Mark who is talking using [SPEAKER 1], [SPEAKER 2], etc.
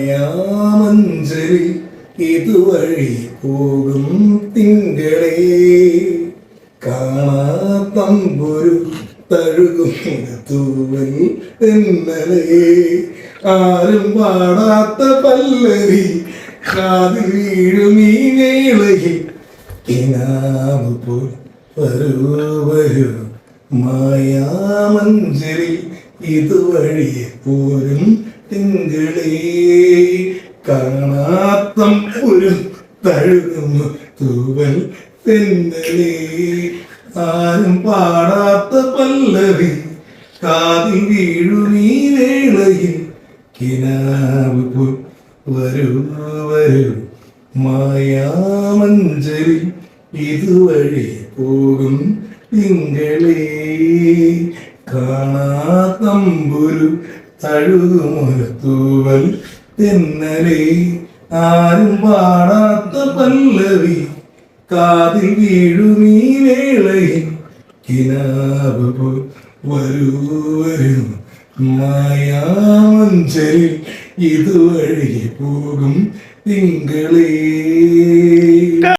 [SPEAKER 1] മായാമഞ്ചരി ഇതുവഴി പോകും തിങ്കളേ കാണാത്തമ്പൊരു തഴുകും തൂവൽ എന്നലേ ആരും പാടാത്ത പല്ലവി കാതിൽ വീഴും ഈ വേളയിൽ കിനാവ് പോൽ വരൂ വരൂ മായാമഞ്ചരി ഇതുവഴി പോരും തിങ്കളേ കാണാത്തം ഒരു തഴുകുന്നു തൂവൽ തെന്നലേ ആരും പാടാത്ത പല്ലവി കാതിൽ വീഴുമീ വേളയിൽ കിനാവ് പോൽ വരൂ വരൂ മായാമഞ്ചരി ഇതുവഴി പോകും തിങ്കളേ കാണാത്തമ്പുരു തഴുകുമൊരു തൂവൽ തെന്നലേ ആരും പാടാത്ത പല്ലവി കാതിൽ വീഴുമീ വേളയിൽ കിനാവ് പോൽ വരൂ വരൂ മായാമഞ്ചരി ഇതുവഴി പോകും തിങ്കളേ.